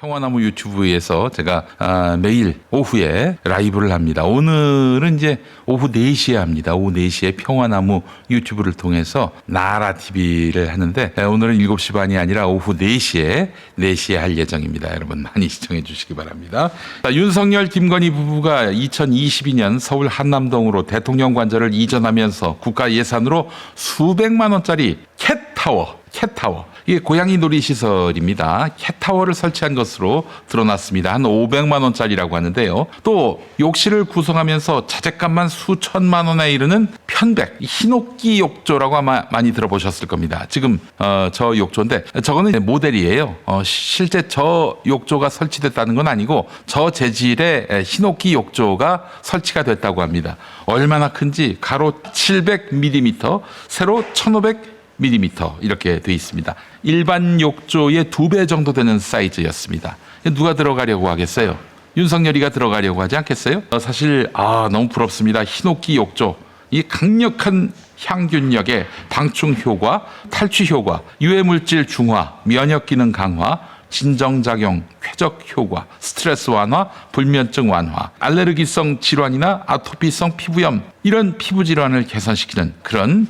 평화나무 유튜브에서 제가 매일 오후에 라이브를 합니다. 오늘은 이제 오후 4시에 합니다. 오후 4시에 평화나무 유튜브를 통해서 나라TV를 하는데 오늘은 7시 반이 아니라 오후 4시에 할 예정입니다. 여러분 많이 시청해 주시기 바랍니다. 자, 윤석열, 김건희 부부가 2022년 서울 한남동으로 대통령 관저를 이전하면서 국가 예산으로 수백만 원짜리 캣타워 이게 고양이 놀이시설입니다. 캣타워를 설치한 것으로 드러났습니다. 한 500만 원짜리라고 하는데요. 또 욕실을 구성하면서 자재값만 수천만 원에 이르는 편백, 히노키 욕조라고 아마 많이 들어보셨을 겁니다. 지금 저 욕조인데 저거는 모델이에요. 실제 저 욕조가 설치됐다는 건 아니고 저 재질의 히노키 욕조가 설치가 됐다고 합니다. 얼마나 큰지 가로 700mm, 세로 1500mm 이렇게 돼 있습니다. 일반 욕조의 2배 정도 되는 사이즈였습니다. 누가 들어가려고 하겠어요? 윤석열이가 들어가려고 하지 않겠어요? 사실 너무 부럽습니다. 히노키 욕조. 이 강력한 향균력의 방충 효과, 탈취 효과, 유해물질 중화, 면역 기능 강화, 진정작용, 쾌적 효과, 스트레스 완화, 불면증 완화, 알레르기성 질환이나 아토피성 피부염 이런 피부 질환을 개선시키는 그런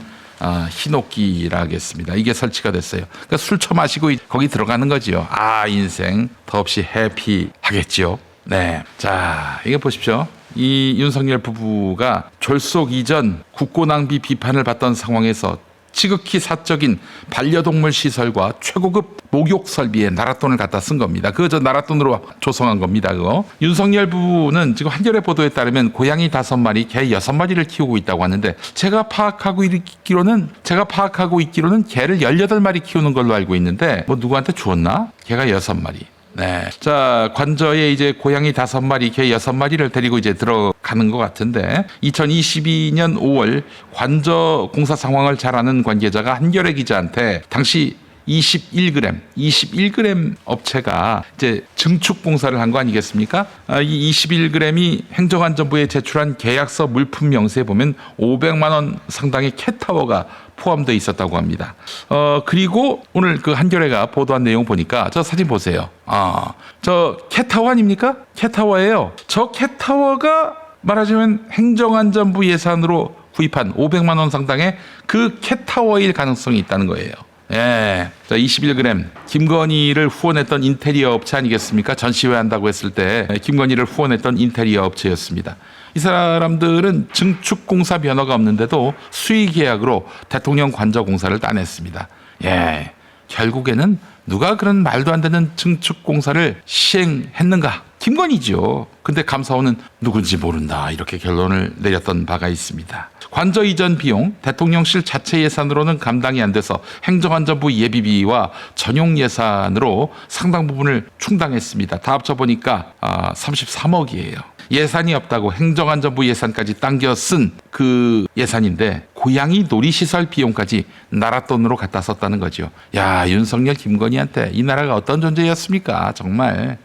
히노키라 하겠습니다. 이게 설치가 됐어요. 그러니까 술 처마시고 거기 들어가는 거지요. 인생 더없이 해피하겠지요. 네. 자, 이게 보십시오. 이 윤석열 부부가 졸속 이전 국고 낭비 비판을 받던 상황에서 지극히 사적인 반려동물 시설과 최고급 목욕 설비에 나랏돈을 갖다 쓴 겁니다. 그거 저 나랏돈으로 조성한 겁니다. 그거. 윤석열 부부는 지금 한겨레 보도에 따르면 고양이 5마리, 개 6마리를 키우고 있다고 하는데 제가 파악하고 있기로는 개를 18마리 키우는 걸로 알고 있는데 누구한테 주었나? 개가 6마리. 네. 자, 관저에 이제 고양이 5마리, 개 6마리를 데리고 이제 들어가는 것 같은데 2022년 5월 관저 공사 상황을 잘 아는 관계자가 한겨레 기자한테 당시 21g 업체가 이제 증축 공사를 한 거 아니겠습니까? 이 21g이 행정안전부에 제출한 계약서 물품 명세에 보면 500만 원 상당의 캣타워가 포함되어 있었다고 합니다. 그리고 오늘 그 한겨레가 보도한 내용 보니까 저 사진 보세요. 저 캣타워 아닙니까? 캣타워예요. 저 캣타워가 말하자면 행정안전부 예산으로 구입한 500만 원 상당의 그 캣타워일 가능성이 있다는 거예요. 예. 자, 21g. 김건희를 후원했던 인테리어 업체 아니겠습니까? 전시회 한다고 했을 때 김건희를 후원했던 인테리어 업체였습니다. 이 사람들은 증축 공사 면허가 없는데도 수의 계약으로 대통령 관저 공사를 따냈습니다. 예. 결국에는 누가 그런 말도 안 되는 증축 공사를 시행했는가? 김건희죠. 근데 감사원은 누군지 모른다. 이렇게 결론을 내렸던 바가 있습니다. 관저 이전 비용 대통령실 자체 예산으로는 감당이 안 돼서 행정안전부 예비비와 전용 예산으로 상당 부분을 충당했습니다. 다 합쳐보니까 33억이에요. 예산이 없다고 행정안전부 예산까지 당겨 쓴 그 예산인데 고양이 놀이시설 비용까지 나랏돈으로 갖다 썼다는 거죠. 야, 윤석열, 김건희한테 이 나라가 어떤 존재였습니까? 정말.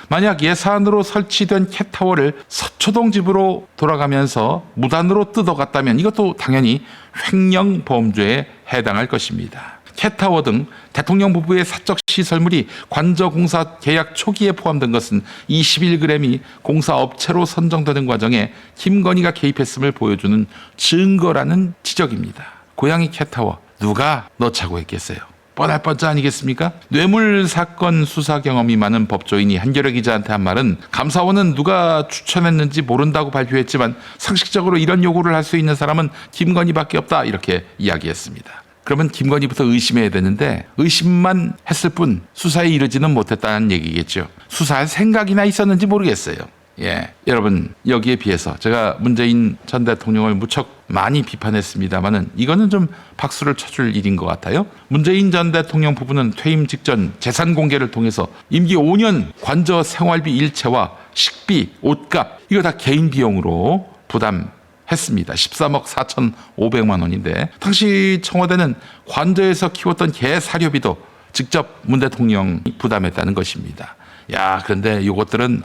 만약 예산으로 설치된 캣타워를 서초동 집으로 돌아가면서 무단으로 뜯어갔다면 이것도 당연히 횡령 범죄에 해당할 것입니다. 캣타워 등 대통령 부부의 사적 시설물이 관저 공사 계약 초기에 포함된 것은 21g이 공사업체로 선정되는 과정에 김건희가 개입했음을 보여주는 증거라는 지적입니다. 고양이 캣타워 누가 넣자고 했겠어요? 뻔할 뻔짜 아니겠습니까? 뇌물 사건 수사 경험이 많은 법조인이 한겨레 기자한테 한 말은 감사원은 누가 추천했는지 모른다고 발표했지만 상식적으로 이런 요구를 할 수 있는 사람은 김건희밖에 없다 이렇게 이야기했습니다. 그러면 김건희부터 의심해야 되는데 의심만 했을 뿐 수사에 이르지는 못했다는 얘기겠죠. 수사할 생각이나 있었는지 모르겠어요. 예, 여러분 여기에 비해서 제가 문재인 전 대통령을 무척 많이 비판했습니다만은 이거는 좀 박수를 쳐줄 일인 것 같아요. 문재인 전 대통령 부부는 퇴임 직전 재산 공개를 통해서 임기 5년 관저 생활비 일체와 식비, 옷값 이거 다 개인 비용으로 부담했습니다. 13억 4,500만 원인데 당시 청와대는 관저에서 키웠던 개 사료비도 직접 문 대통령이 부담했다는 것입니다. 야, 그런데 이것들은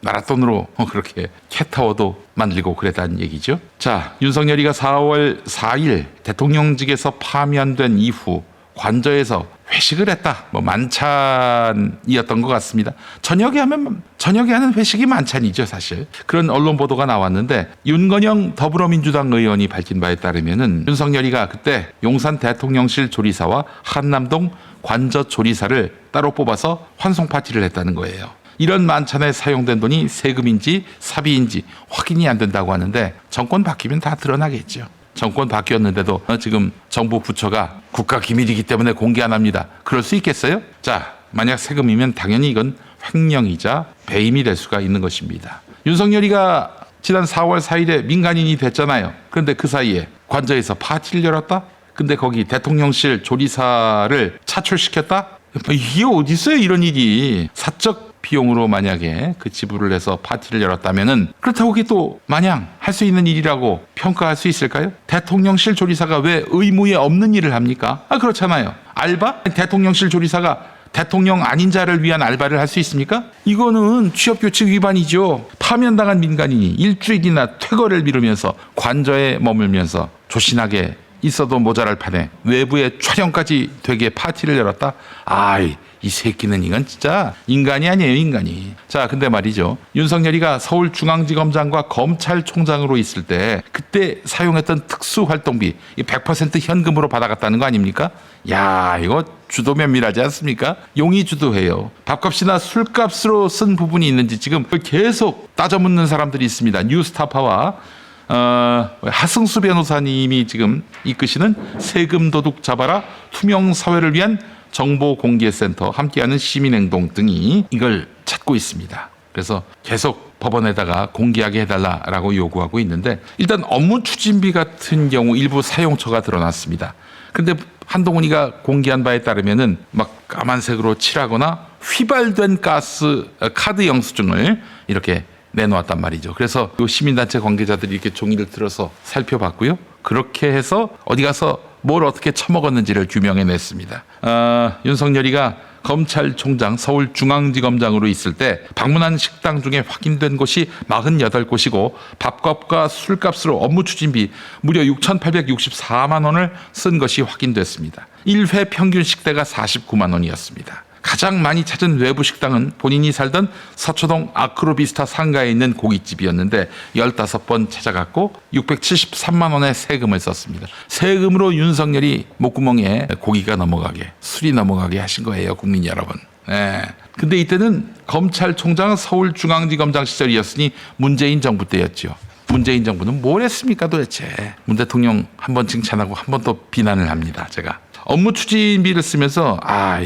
나랏돈으로 그렇게 캣타워도 만들고 그랬다는 얘기죠. 자, 윤석열이가 4월 4일 대통령직에서 파면된 이후 관저에서 회식을 했다. 뭐 만찬이었던 것 같습니다. 저녁에 하는 회식이 만찬이죠, 사실. 그런 언론 보도가 나왔는데 윤건영 더불어민주당 의원이 밝힌 바에 따르면은 윤석열이가 그때 용산 대통령실 조리사와 한남동 관저 조리사를 따로 뽑아서 환송 파티를 했다는 거예요. 이런 만찬에 사용된 돈이 세금인지 사비인지 확인이 안 된다고 하는데 정권 바뀌면 다 드러나겠죠. 정권 바뀌었는데도 지금 정부 부처가 국가 기밀이기 때문에 공개 안 합니다. 그럴 수 있겠어요? 자, 만약 세금이면 당연히 이건 횡령이자 배임이 될 수가 있는 것입니다. 윤석열이가 지난 4월 4일에 민간인이 됐잖아요. 그런데 그 사이에 관저에서 파티를 열었다? 근데 거기 대통령실 조리사를 차출시켰다? 이게 어디 있어요, 이런 일이. 사적 비용으로 만약에 그 지불을 해서 파티를 열었다면은 그렇다고 그게 또 마냥 할 수 있는 일이라고 평가할 수 있을까요? 대통령실 조리사가 왜 의무에 없는 일을 합니까? 그렇잖아요. 알바? 대통령실 조리사가 대통령 아닌 자를 위한 알바를 할 수 있습니까? 이거는 취업규칙 위반이죠. 파면당한 민간인이 일주일이나 퇴거를 미루면서 관저에 머물면서 조신하게 있어도 모자랄 판에 외부에 촬영까지 되게 파티를 열었다? 이 새끼는 이건 진짜 인간이 아니에요, 인간이. 자, 근데 말이죠. 윤석열이가 서울중앙지검장과 검찰총장으로 있을 때 그때 사용했던 특수활동비 100% 현금으로 받아갔다는 거 아닙니까? 야, 이거 주도 면밀하지 않습니까? 용의 주도해요. 밥값이나 술값으로 쓴 부분이 있는지 지금 계속 따져 묻는 사람들이 있습니다. 뉴스타파와 하승수 변호사님이 지금 이끄시는 세금 도둑 잡아라 투명 사회를 위한 정보공개센터 함께하는 시민행동 등이 이걸 찾고 있습니다. 그래서 계속 법원에다가 공개하게 해달라라고 요구하고 있는데 일단 업무 추진비 같은 경우 일부 사용처가 드러났습니다. 그런데 한동훈이가 공개한 바에 따르면은 막 까만색으로 칠하거나 휘발된 카드 영수증을 이렇게 내놓았단 말이죠. 그래서 이 시민단체 관계자들이 이렇게 종이를 들어서 살펴봤고요. 그렇게 해서 어디 가서 뭘 어떻게 처먹었는지를 규명해냈습니다. 윤석열이가 검찰총장 서울중앙지검장으로 있을 때 방문한 식당 중에 확인된 곳이 48곳이고 밥값과 술값으로 업무 추진비 무려 6,864만 원을 쓴 것이 확인됐습니다. 1회 평균 식대가 49만 원이었습니다. 가장 많이 찾은 외부 식당은 본인이 살던 서초동 아크로비스타 상가에 있는 고깃집이었는데 15번 찾아갔고 673만 원의 세금을 썼습니다. 세금으로 윤석열이 목구멍에 고기가 넘어가게, 술이 넘어가게 하신 거예요, 국민 여러분. 네. 근데 이때는 검찰총장 서울중앙지검장 시절이었으니 문재인 정부 때였죠. 문재인 정부는 뭘 했습니까 도대체. 문 대통령 한 번 칭찬하고 한 번 또 비난을 합니다, 제가. 업무 추진비를 쓰면서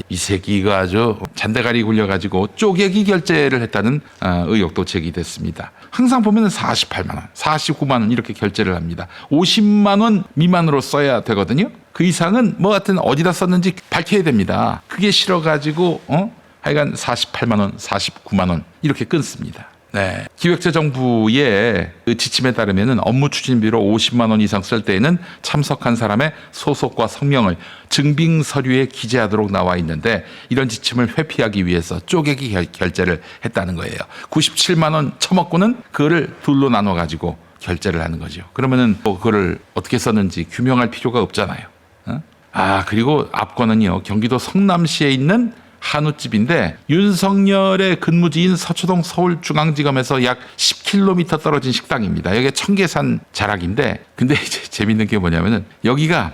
이 새끼가 아주 잔대가리 굴려가지고 쪼개기 결제를 했다는 의혹도 제기됐습니다. 항상 보면 48만 원, 49만 원 이렇게 결제를 합니다. 50만 원 미만으로 써야 되거든요. 그 이상은 뭐 하여튼 어디다 썼는지 밝혀야 됩니다. 그게 싫어가지고 하여간 48만 원, 49만 원 이렇게 끊습니다. 네. 기획재정부의 그 지침에 따르면 업무 추진비로 50만 원 이상 쓸 때에는 참석한 사람의 소속과 성명을 증빙 서류에 기재하도록 나와 있는데 이런 지침을 회피하기 위해서 쪼개기 결제를 했다는 거예요. 97만 원 처먹고는 그거를 둘로 나눠 가지고 결제를 하는 거죠. 그러면은 뭐 그거를 어떻게 썼는지 규명할 필요가 없잖아요. 그리고 앞권은요. 경기도 성남시에 있는 한우집인데 윤석열의 근무지인 서초동 서울중앙지검에서 약 10km 떨어진 식당입니다. 여기가 청계산 자락인데 근데 이제 재밌는 게 뭐냐면은 여기가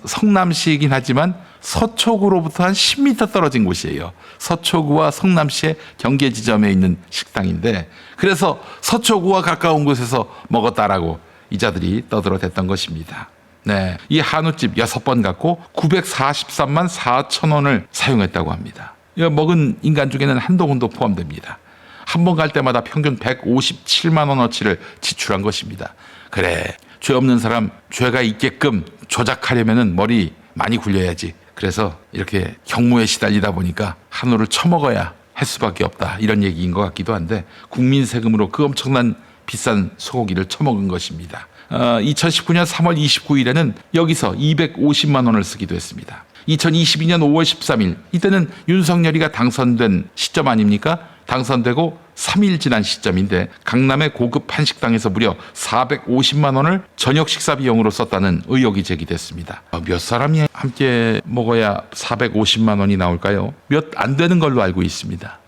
성남시이긴 하지만 서초구로부터 한 10m 떨어진 곳이에요. 서초구와 성남시의 경계 지점에 있는 식당인데 그래서 서초구와 가까운 곳에서 먹었다라고 이자들이 떠들어댔던 것입니다. 네, 이 한우집 6번 갖고 943만 4천 원을 사용했다고 합니다. 먹은 인간 중에는 한동훈도 포함됩니다. 한 번 갈 때마다 평균 157만 원어치를 지출한 것입니다. 그래, 죄 없는 사람 죄가 있게끔 조작하려면 머리 많이 굴려야지. 그래서 이렇게 경무에 시달리다 보니까 한우를 처먹어야 할 수밖에 없다. 이런 얘기인 것 같기도 한데 국민 세금으로 그 엄청난 비싼 소고기를 처먹은 것입니다. 2019년 3월 29일에는 여기서 250만 원을 쓰기도 했습니다. 2022년 5월 13일 이때는 윤석열이가 당선된 시점 아닙니까? 당선되고 3일 지난 시점인데 강남의 고급 한식당에서 무려 450만 원을 저녁 식사 비용으로 썼다는 의혹이 제기됐습니다. 몇 사람이 함께 먹어야 450만 원이 나올까요? 몇 안 되는 걸로 알고 있습니다.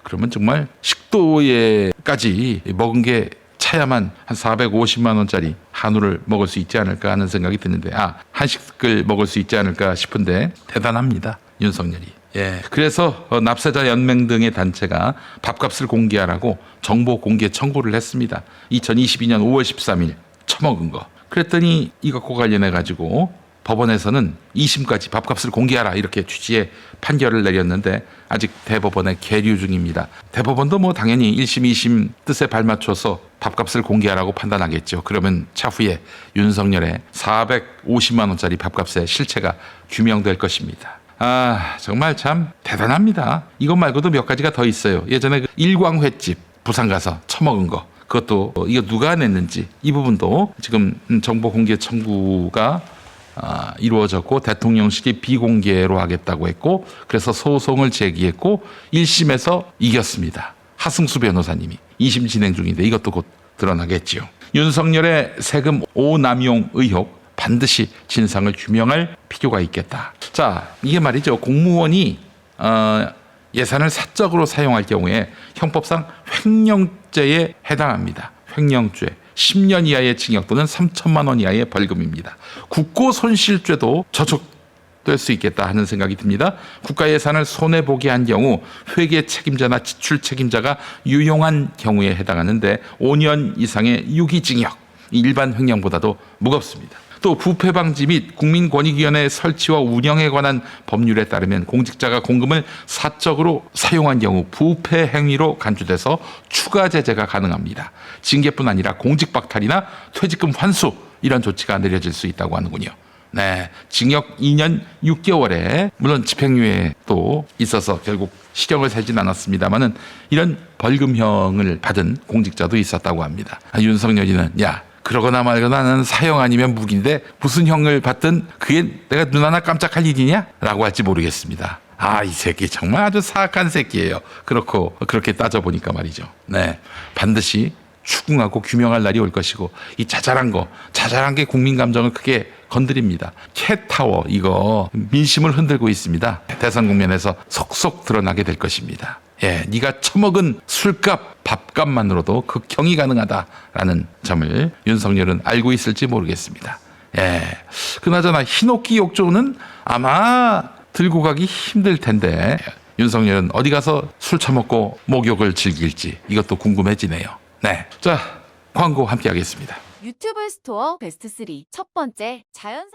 그러면 정말 식도에까지 먹은 게 차야만 한 450만 원짜리 한우를 먹을 수 있지 않을까 하는 생각이 드는데 한식을 먹을 수 있지 않을까 싶은데 대단합니다. 윤석열이. 예. 그래서 납세자 연맹 등의 단체가 밥값을 공개하라고 정보 공개 청구를 했습니다. 2022년 5월 13일 처먹은 거. 그랬더니 이것과 관련해 가지고 법원에서는 2심까지 밥값을 공개하라 이렇게 취지의 판결을 내렸는데 아직 대법원에 계류 중입니다. 대법원도 뭐 당연히 1심, 2심 뜻에 발맞춰서 밥값을 공개하라고 판단하겠죠. 그러면 차후에 윤석열의 450만 원짜리 밥값의 실체가 규명될 것입니다. 정말 참 대단합니다. 이것 말고도 몇 가지가 더 있어요. 예전에 그 일광횟집 부산 가서 처먹은 거. 그것도 이거 누가 냈는지 이 부분도 지금 정보 공개 청구가 이루어졌고 대통령실이 비공개로 하겠다고 했고 그래서 소송을 제기했고 1심에서 이겼습니다. 하승수 변호사님이 2심 진행 중인데 이것도 곧 드러나겠지요. 윤석열의 세금 오남용 의혹 반드시 진상을 규명할 필요가 있겠다. 자, 이게 말이죠. 공무원이 예산을 사적으로 사용할 경우에 형법상 횡령죄에 해당합니다. 횡령죄. 10년 이하의 징역 또는 3천만 원 이하의 벌금입니다. 국고손실죄도 저촉될 수 있겠다 하는 생각이 듭니다. 국가 예산을 손해보게 한 경우 회계 책임자나 지출 책임자가 유용한 경우에 해당하는데 5년 이상의 유기징역, 일반 횡령보다도 무겁습니다. 또 부패 방지 및 국민권익위원회 설치와 운영에 관한 법률에 따르면 공직자가 공금을 사적으로 사용한 경우 부패 행위로 간주돼서 추가 제재가 가능합니다. 징계뿐 아니라 공직 박탈이나 퇴직금 환수 이런 조치가 내려질 수 있다고 하는군요. 네, 징역 2년 6개월에 물론 집행유예도 있어서 결국 실형을 세진 않았습니다만은 이런 벌금형을 받은 공직자도 있었다고 합니다. 윤석열이는 그러거나 말거나 나는 사형 아니면 무기인데 무슨 형을 받든 그게 내가 눈 하나 깜짝할 일이냐? 라고 할지 모르겠습니다. 이 새끼 정말 아주 사악한 새끼예요. 그렇게 따져보니까 말이죠. 네, 반드시 추궁하고 규명할 날이 올 것이고 이 자잘한 게 국민 감정을 크게 건드립니다. 캣타워 이거 민심을 흔들고 있습니다. 대선 국면에서 속속 드러나게 될 것입니다. 네가 처먹은 술값, 밥값만으로도 극형이 가능하다라는 점을 윤석열은 알고 있을지 모르겠습니다. 그나저나 흰옥기 욕조는 아마 들고 가기 힘들 텐데 윤석열은 어디 가서 술 처먹고 목욕을 즐길지 이것도 궁금해지네요. 네, 자 광고 함께 하겠습니다. 유튜브 스토어 베스트 3 첫 번째 자연산